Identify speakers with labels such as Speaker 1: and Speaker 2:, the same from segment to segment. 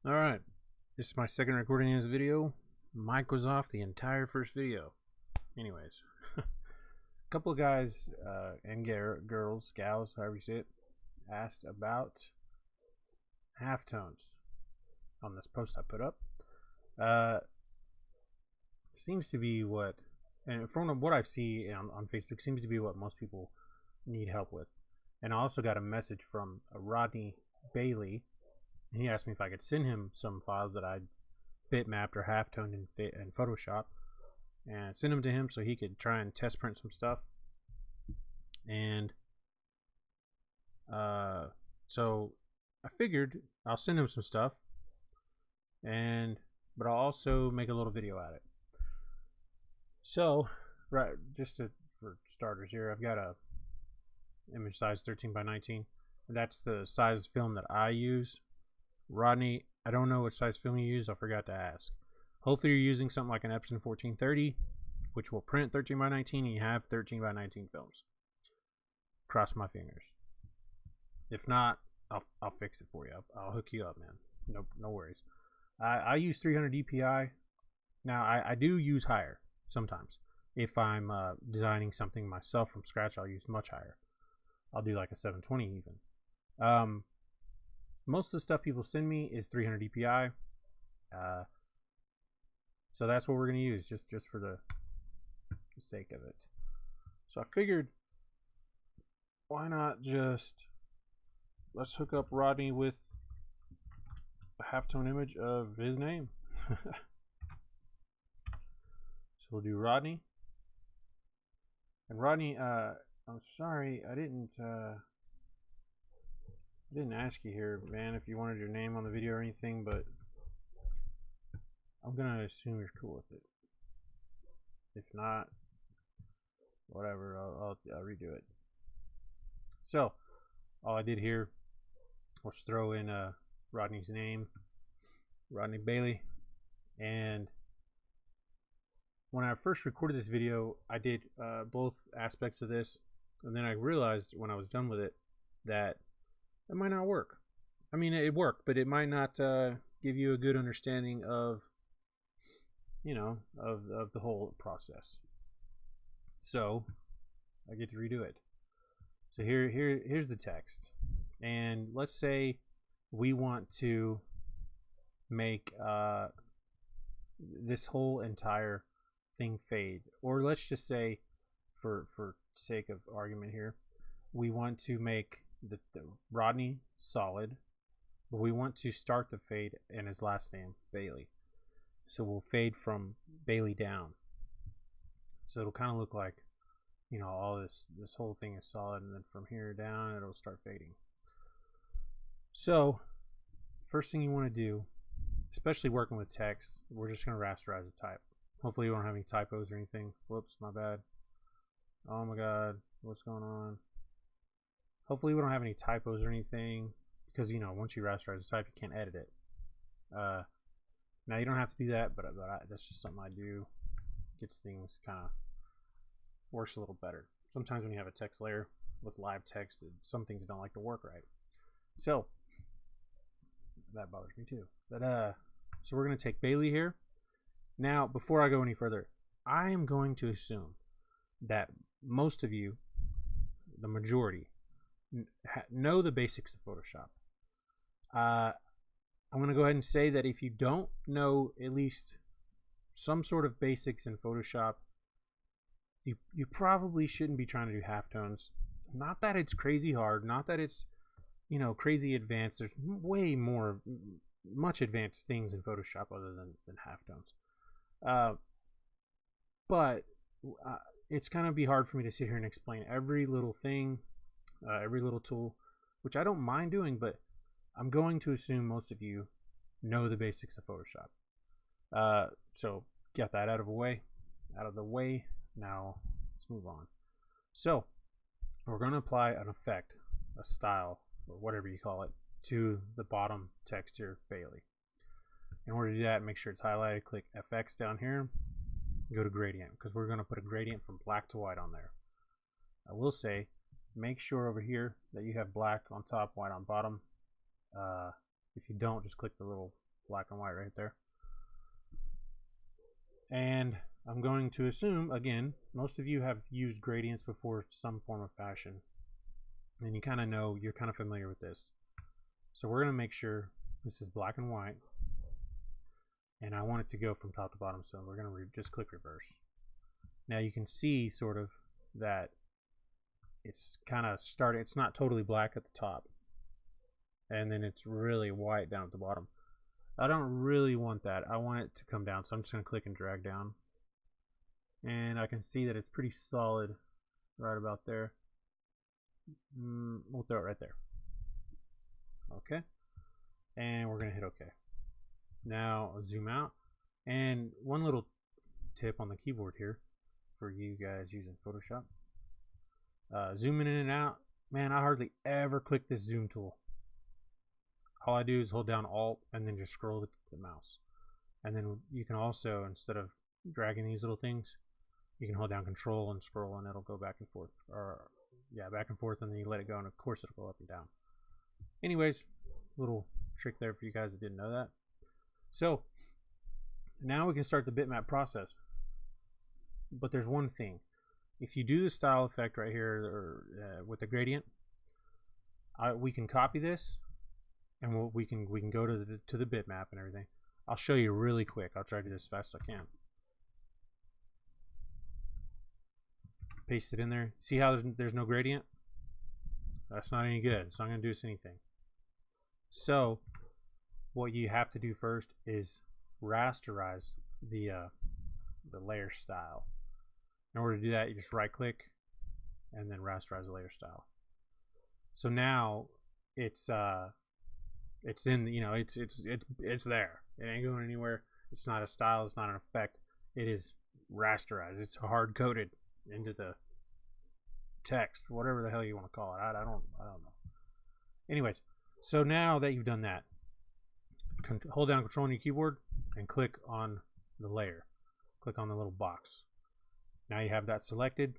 Speaker 1: Alright, this is my second recording of this video. Mic was off the entire first video. Anyways, a couple of guys and girls, gals, however you say it, asked about halftones on this post I put up. Seems to be what, and from what I see on Facebook, seems to be what most people need help with. And I also got a message from Rodney Bailey. And he asked me if I could send him some files that I'd bitmapped or halftoned in Photoshop and send them to him so he could try and test print some stuff. And so I figured I'll send him some stuff, but I'll also make a little video at it. So, right, for starters here, I've got a image size 13 by 19. That's the size film that I use. Rodney, I don't know what size film you use. I forgot to ask. Hopefully you're using something like an Epson 1430, which will print 13 by 19, and you have 13 by 19 films. Cross my fingers. If not, I'll fix it for you. I'll hook you up, man. No worries. I use 300 DPI. Now I do use higher sometimes. If I'm designing something myself from scratch, I'll use much higher. I'll do like a 720 even. Most of the stuff people send me is 300 DPI. So that's what we're going to use just for the sake of it. So I figured, why not let's hook up Rodney with a halftone image of his name. So we'll do Rodney. And Rodney, I'm sorry, I didn't ask you here, man, if you wanted your name on the video or anything, but I'm gonna assume you're cool with it. If not, whatever, I'll redo it. So all I did here was throw in Rodney's name, Rodney Bailey, and when I first recorded this video, I did both aspects of this, and then I realized when I was done with it that it might not work. I mean, it worked, but it might not give you a good understanding of, of the whole process. So I get to redo it. So here's the text, and let's say we want to make this whole entire thing fade, or let's just say, for sake of argument here, we want to make the Rodney solid, but we want to start the fade in his last name, Bailey. So we'll fade from Bailey down. So it'll kind of look like, all this whole thing is solid, and then from here down it'll start fading. So first thing you want to do, especially working with text, we're just going to rasterize the type. Hopefully you don't have any typos or anything. Whoops, my bad. Oh my god, what's going on? Hopefully we don't have any typos or anything, because once you rasterize the type, you can't edit it. Now you don't have to do that, but that's just something I do. Gets things kind of works a little better. Sometimes when you have a text layer with live text, some things don't like to work right. So that bothers me too. But so we're gonna take Bailey here. Now, before I go any further, I am going to assume that most of you, the majority, know the basics of Photoshop. I'm going to go ahead and say that if you don't know at least some sort of basics in Photoshop, you probably shouldn't be trying to do halftones. Not that it's crazy hard, not that it's crazy advanced. There's way more much advanced things in Photoshop other than halftones. But it's going to be hard for me to sit here and explain every little thing, every little tool, which I don't mind doing, but I'm going to assume most of you know the basics of Photoshop. So get that out of the way. Now let's move on. So we're going to apply an effect, a style, or whatever you call it, to the bottom text here, Bailey. In order to do that, make sure it's highlighted, click FX down here, go to gradient, because we're going to put a gradient from black to white on there. I will say, make sure over here that you have black on top, white on bottom. If you don't, just click the little black and white right there. And I'm going to assume, again, most of you have used gradients before some form of fashion. And you kind of know, you're kind of familiar with this. So we're going to make sure this is black and white. And I want it to go from top to bottom, so we're going to just click reverse. Now you can see sort of that it's kind of starting, it's not totally black at the top. And then it's really white down at the bottom. I don't really want that. I want it to come down, so I'm just going to click and drag down. And I can see that it's pretty solid right about there. We'll throw it right there. Okay. And we're going to hit OK. Now I'll zoom out. And one little tip on the keyboard here for you guys using Photoshop. Zooming in and out. Man, I hardly ever click this zoom tool. All I do is hold down Alt and then just scroll the mouse. And then you can also, instead of dragging these little things, you can hold down Control and scroll and it'll go back and forth. Or, yeah, back and forth, and then you let it go and of course it'll go up and down. Anyways, little trick there for you guys that didn't know that. So, now we can start the bitmap process. But there's one thing. If you do the style effect right here or, with the gradient, we can copy this. And we can go to the bitmap and everything. I'll show you really quick. I'll try to do this as fast as I can. Paste it in there. See how there's no gradient? That's not any good. It's not going to do us anything. So what you have to do first is rasterize the layer style. In order to do that, you just right click and then rasterize the layer style. So now it's in, you know, it's there. It ain't going anywhere. It's not a style, it's not an effect. It is rasterized. It's hard coded into the text, whatever the hell you want to call it. I don't know. Anyways, so now that you've done that, hold down Control on your keyboard and click on the layer. Click on the little box. Now you have that selected,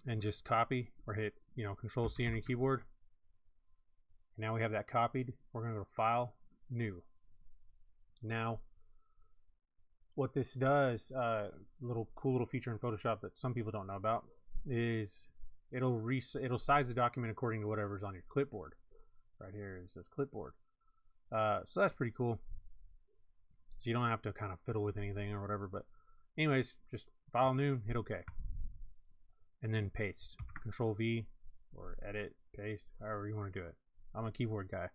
Speaker 1: and just copy or hit, you know, Control C on your keyboard. Now we have that copied. We're going to go to File, New. Now, what this does, cool little feature in Photoshop that some people don't know about, is it'll size the document according to whatever's on your clipboard. Right here it says clipboard. So that's pretty cool. So you don't have to kind of fiddle with anything or whatever. But anyways, just File, New, hit OK, and then paste. Control V or Edit, Paste, however you want to do it. I'm a keyboard guy.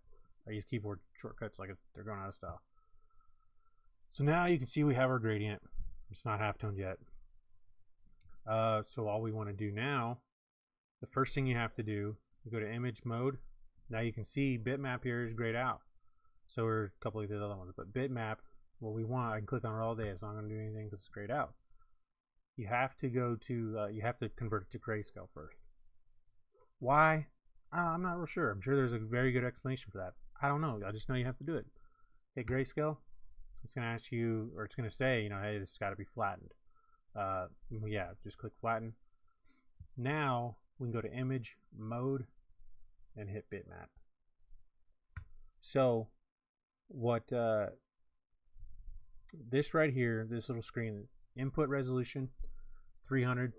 Speaker 1: I use keyboard shortcuts like they're going out of style. So now you can see we have our gradient. It's not halftoned yet. So all we want to do now, the first thing you have to do, you go to Image Mode. Now you can see Bitmap here is grayed out. So we're a couple of the other ones. But Bitmap, what we want, I can click on it all day. It's not going to do anything because it's grayed out. You have to go to, you have to convert it to grayscale first. Why? I'm not real sure. I'm sure there's a very good explanation for that. I don't know. I just know you have to do it. Hit grayscale. It's going to ask you, or it's going to say, you know, hey, this has got to be flattened. Yeah, just click flatten. Now we can go to Image Mode and hit Bitmap. So what this right here, this little screen, input resolution 300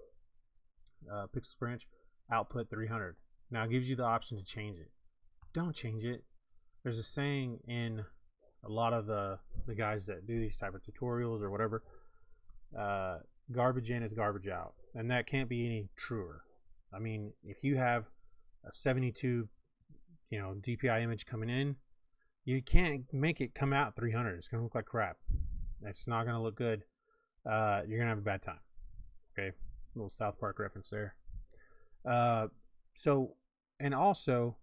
Speaker 1: pixels per inch, output 300. Now it gives you the option to change it. Don't change it. There's a saying in a lot of the guys that do these type of tutorials or whatever, garbage in is garbage out, and that can't be any truer. I mean, if you have a 72, you know, DPI image coming in, you can't make it come out 300. It's gonna look like crap. It's not gonna look good. You're gonna have a bad time. Okay, little South Park reference there. So, and also,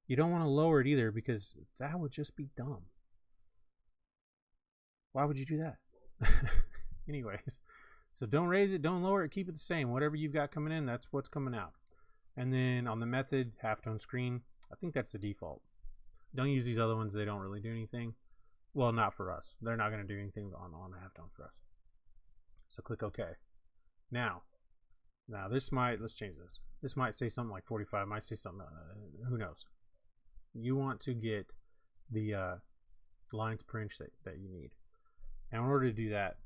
Speaker 1: you don't want to lower it either, because that would just be dumb. Why would you do that? Anyways, so don't raise it, don't lower it, keep it the same. Whatever you've got coming in, that's what's coming out. And then on the method, halftone screen, I think that's the default. Don't use these other ones, they don't really do anything. Well, not for us. They're not going to do anything on halftone for us. So click OK. Now this might, let's change this. This might say something like 45, might say something, who knows. You want to get the lines per inch that you need. Now, in order to do that,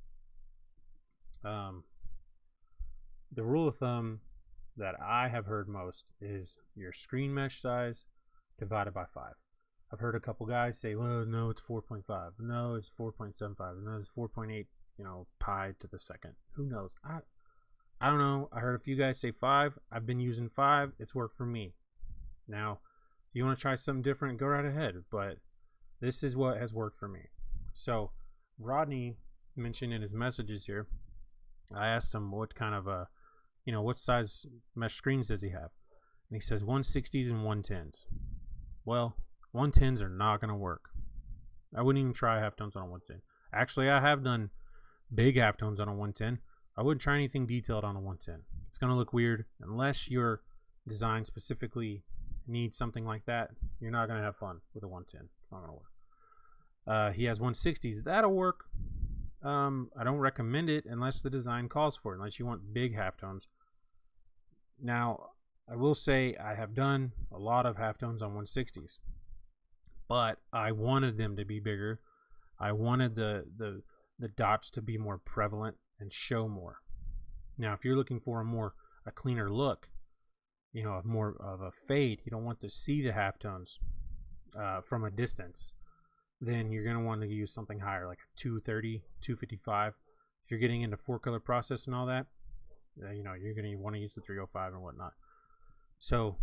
Speaker 1: the rule of thumb that I have heard most is your screen mesh size divided by 5. I've heard a couple guys say, well, no, it's 4.5. No, it's 4.75. No, it's 4.8, pi to the second. Who knows? I don't know. I heard a few guys say 5. I've been using 5. It's worked for me. Now, if you want to try something different, go right ahead. But this is what has worked for me. So, Rodney mentioned in his messages here, I asked him what kind of what size mesh screens does he have? And he says 160s and 110s. Well, 110s are not going to work. I wouldn't even try halftones on a 110. Actually, I have done big halftones on a 110. I wouldn't try anything detailed on a 110. It's going to look weird. Unless your design specifically needs something like that, you're not going to have fun with a 110. It's not going to work. He has 160s. That'll work. I don't recommend it unless the design calls for it, unless you want big halftones. Now, I will say I have done a lot of halftones on 160s, but I wanted them to be bigger. I wanted the dots to be more prevalent and show more. Now, if you're looking for a cleaner look, more of a fade, you don't want to see the halftones from a distance, then you're going to want to use something higher, like 230, 255. If you're getting into 4-color process and all that, you're going to want to use the 305 and whatnot. So,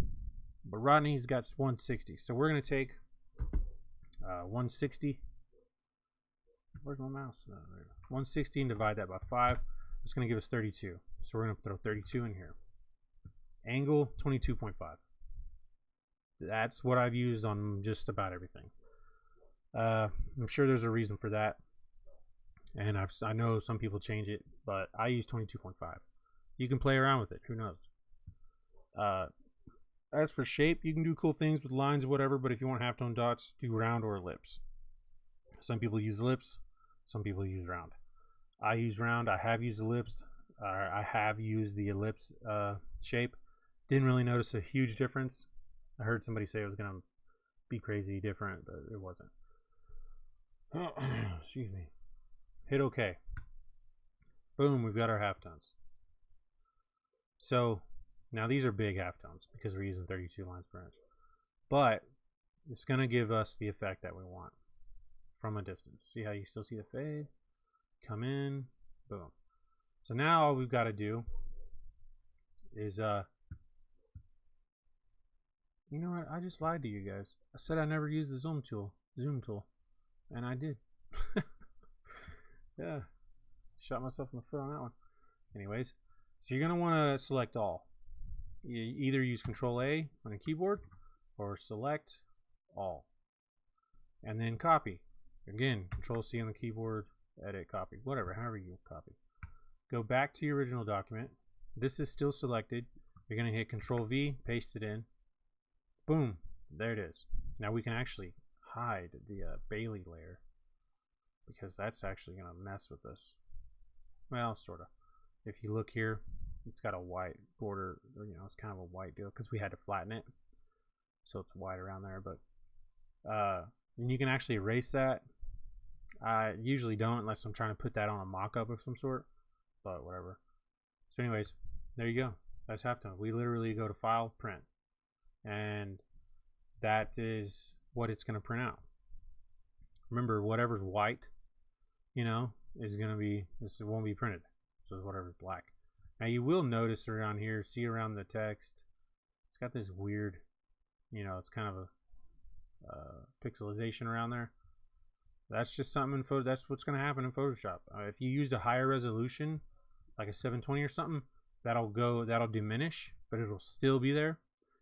Speaker 1: but Rodney's got 160. So we're going to take 160. Where's my mouse? There we go. 160 and divide that by 5. It's going to give us 32. So we're going to throw 32 in here. Angle 22.5. That's what I've used on just about everything. I'm sure there's a reason for that, and I know some people change it, but I use 22.5. You can play around with it. Who knows? As for shape, you can do cool things with lines or whatever, but if you want halftone dots, do round or ellipse. Some people use ellipse. Some people use round. I use round. I have used ellipsed. I have used the ellipse shape. Didn't really notice a huge difference. I heard somebody say it was going to be crazy different, but it wasn't. Excuse me. Hit OK. Boom, we've got our halftones. So now these are big halftones because we're using 32 lines per inch. But it's going to give us the effect that we want from a distance. See how you still see the fade? Come in, boom. So now all we've got to do is, you know what? I just lied to you guys. I said I never used the zoom tool. And I did. Yeah. Shot myself in the foot on that one. Anyways, so you're going to want to select all. You either use Control A on a keyboard or select all. And then copy. Again, Control C on the keyboard, edit, copy. Whatever, however you copy. Go back to your original document. This is still selected. You're going to hit Control V, paste it in. Boom. There it is. Now we can actually hide the Bailey layer because that's actually going to mess with us. Well, sort of. If you look here, it's got a white border, it's kind of a white deal because we had to flatten it, so it's white around there. But and you can actually erase that. I usually don't unless I'm trying to put that on a mock-up of some sort, but whatever. So anyways, there you go. That's halftone. We literally go to File, Print, and that is what it's going to print out. Remember, whatever's white, is going to be, this won't be printed. So whatever's black. Now you will notice around here, see around the text, it's got this weird, it's kind of a pixelization around there. That's just something in photo. That's what's going to happen in Photoshop. If you used a higher resolution, like a 720 or something, that'll diminish, but it'll still be there.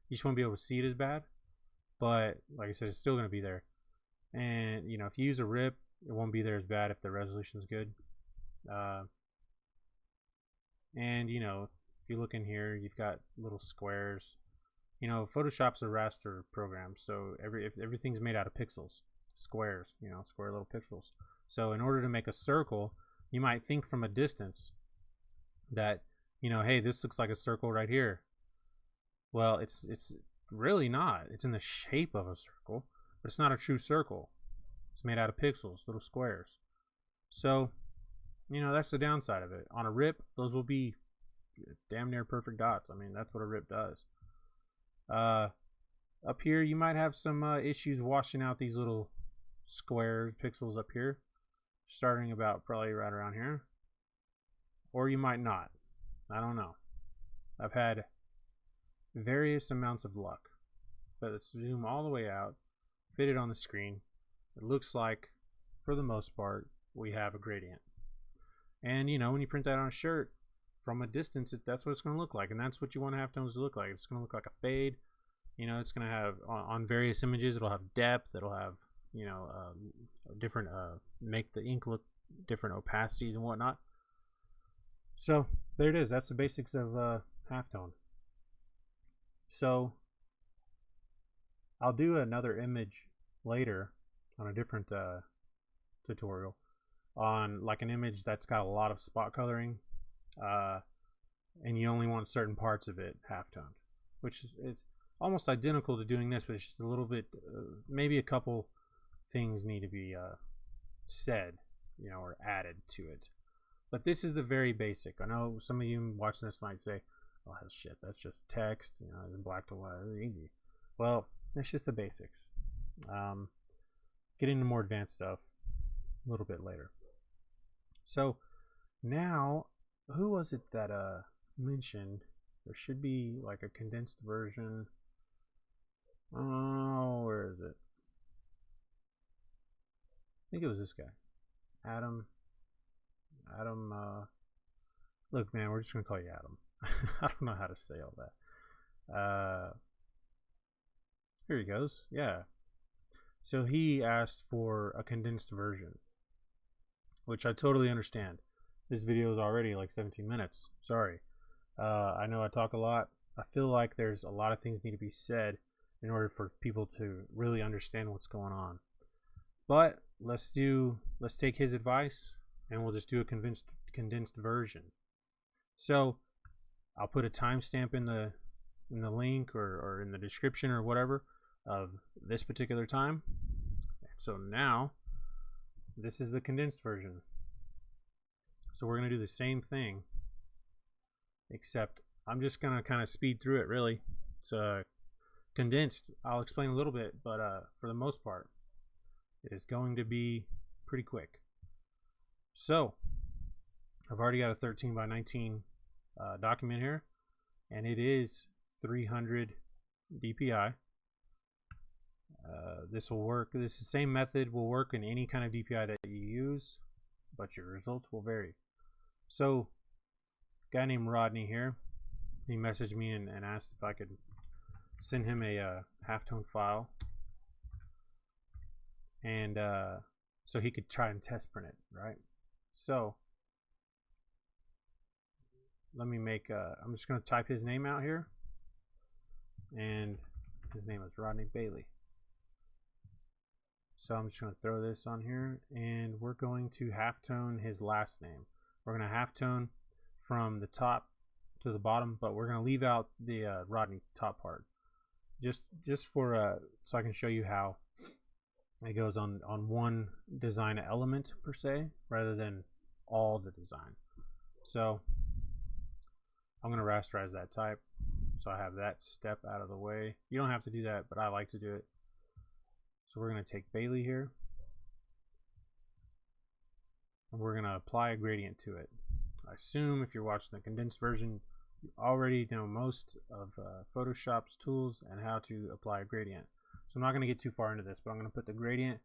Speaker 1: You just won't be able to see it as bad. But like I said, it's still going to be there. And if you use a rip, it won't be there as bad if the resolution is good. And if you look in here, you've got little squares. Photoshop's a raster program, so if everything's made out of pixels, squares, square little pixels. So in order to make a circle, you might think from a distance that hey, this looks like a circle right here. Well, it's really not. It's in the shape of a circle, but it's not a true circle. It's made out of pixels, little squares. So, you know, that's the downside of it. On a rip, those will be damn near perfect dots. I mean, that's what a rip does. Up here, you might have some issues washing out these little squares, pixels up here, starting about probably right around here. Or you might not. I don't know. I've had various amounts of luck. But let's zoom all the way out, fit it on the screen. It looks like, for the most part, we have a gradient. And you know, when you print that on a shirt, from a distance, that's what it's going to look like. And that's what you want halftones to look like. It's going to look like a fade. You know, it's going to have, on various images, it'll have depth. It'll have, you know, different, make the ink look different opacities and whatnot. So, there it is. That's the basics of halftone. So, I'll do another image later on a different tutorial on like an image that's got a lot of spot coloring, and you only want certain parts of it halftoned, which is it's almost identical to doing this, but it's just a little bit, maybe a couple things need to be said, you know, or added to it. But this is the very basic. I know some of you watching this might say, "Oh shit, that's just text, you know, in black to white, it's easy." Well, it's just the basics. Get into more advanced stuff a little bit later. So now, who was it that mentioned there should be like a condensed version? Oh, where is it? I think it was this guy, Adam. Look, man, we're just gonna call you Adam. I don't know how to say all that. Here he goes. Yeah. So he asked for a condensed version, which I totally understand. This video is already like 17 minutes. Sorry. I know I talk a lot. I feel like there's a lot of things need to be said in order for people to really understand what's going on. But let's take his advice and we'll just do a condensed version. So I'll put a timestamp in the link or in the description or whatever of this particular time. So now this is the condensed version. So we're going to do the same thing, except I'm just going to kind of speed through it really. It's condensed. I'll explain a little bit, but for the most part, it is going to be pretty quick. So I've already got a 13 by 19 document here, and it is 300 DPI. This will work. This same method will work in any kind of DPI that you use, but your results will vary. So, a guy named Rodney here, he messaged me and asked if I could send him a halftone file, and so he could try and test print it, right? So, let me make. I'm just going to type his name out here, and his name is Rodney Bailey. So I'm just going to throw this on here, and we're going to halftone his last name. We're going to halftone from the top to the bottom, but we're going to leave out the Rodney top part, just for so I can show you how it goes on one design element per se, rather than all the design. So I'm going to rasterize that type, so I have that step out of the way. You don't have to do that, but I like to do it. So we're going to take Bailey here, and we're going to apply a gradient to it. I assume if you're watching the condensed version, you already know most of Photoshop's tools and how to apply a gradient. So I'm not going to get too far into this, but I'm going to put the gradient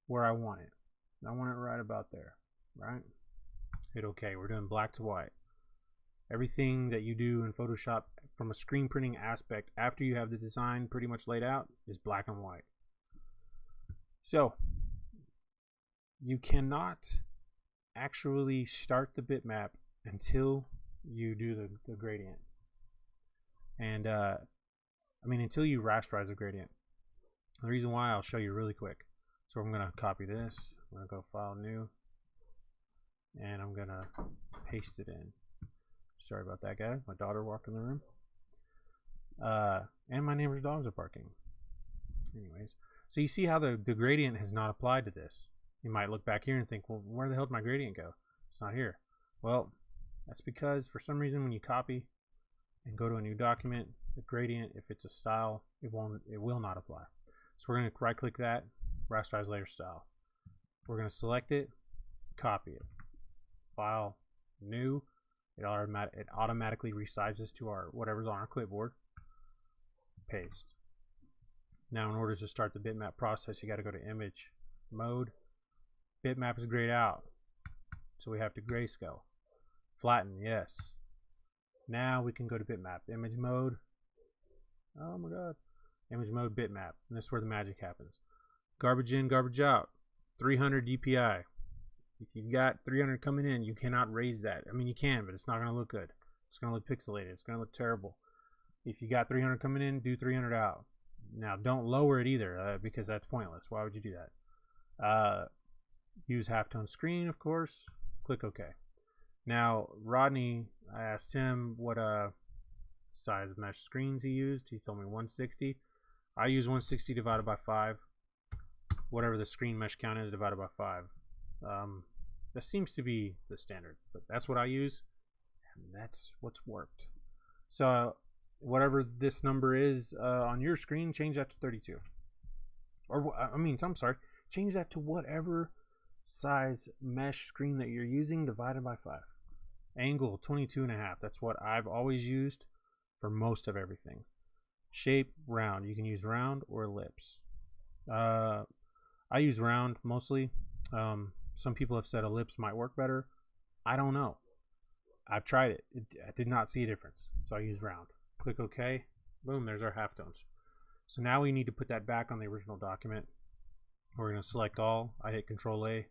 Speaker 1: where I want it. I want it right about there, right? Hit OK. We're doing black to white. Everything that you do in Photoshop from a screen printing aspect after you have the design pretty much laid out is black and white. So you cannot actually start the bitmap until you do the gradient, and I mean until you rasterize the gradient. The reason why, I'll show you really quick. So I'm going to copy this, I'm going to go file new, and I'm going to paste it in. Sorry about that, guy. My daughter walked in the room, and my neighbor's dogs are barking. Anyways, So you see how the gradient has not applied to this. You might look back here and think, well, where the hell did my gradient go? It's not here. Well, that's because for some reason when you copy and go to a new document, the gradient, if it's a style, it will not apply. So we're going to right click that, rasterize layer style. We're going to select it, copy it, file, new. It automatically resizes to our whatever's on our clipboard. Paste. Now in order to start the bitmap process, you got to go to image mode. Bitmap is grayed out, so we have to grayscale. Flatten, yes. Now we can go to bitmap. Image mode. Oh my god. Image mode, bitmap. And this is where the magic happens. Garbage in, garbage out. 300 DPI. If you've got 300 coming in, you cannot raise that. I mean, you can, but it's not going to look good. It's going to look pixelated. It's going to look terrible. If you got 300 coming in, do 300 out. Now, don't lower it either, because that's pointless. Why would you do that? Use halftone screen, of course. Click OK. Now, Rodney, I asked him what size of mesh screens he used. He told me 160. I use 160 divided by 5. Whatever the screen mesh count is divided by 5. That seems to be the standard, but that's what I use, and that's what's worked. So whatever this number is on your screen, change that to 32. Or I'm sorry, change that to whatever size mesh screen that you're using divided by 5. Angle 22.5. That's what I've always used for most of everything. Shape round. You can use round or ellipse. I use round mostly. Some people have said ellipse might work better. I don't know. I've tried it. I did not see a difference, so I use round. Click OK. Boom, there's our halftones. So now we need to put that back on the original document. We're going to select all. I hit Control A.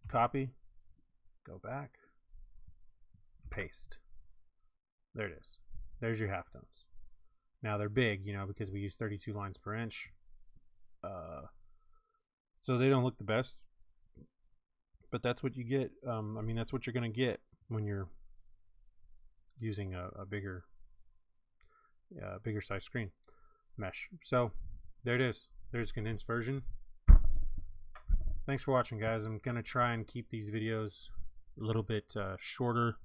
Speaker 1: Copy. Go back. Paste. There it is. There's your halftones. Now they're big, because we use 32 lines per inch. So they don't look the best. But that's what you get. That's what you're going to get when you're using a bigger size screen mesh. So there it is. There's a condensed version. Thanks for watching, guys. I'm going to try and keep these videos a little bit shorter,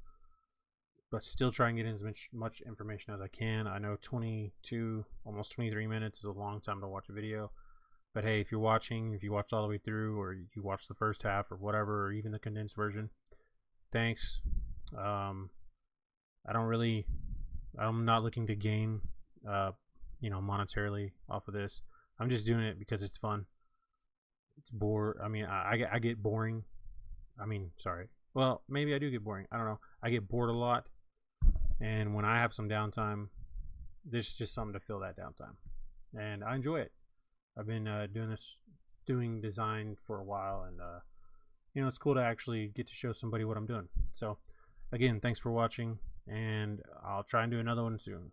Speaker 1: but still try and get in as much information as I can. I know 22, almost 23 minutes is a long time to watch a video. But hey, if you watched all the way through, or you watched the first half or whatever, or even the condensed version, thanks. I'm not looking to gain, monetarily off of this. I'm just doing it because it's fun. It's I get boring. Sorry. Well, maybe I do get boring. I don't know. I get bored a lot. And when I have some downtime, this is just something to fill that downtime. And I enjoy it. I've been doing design for a while, and it's cool to actually get to show somebody what I'm doing. So again, thanks for watching, and I'll try and do another one soon.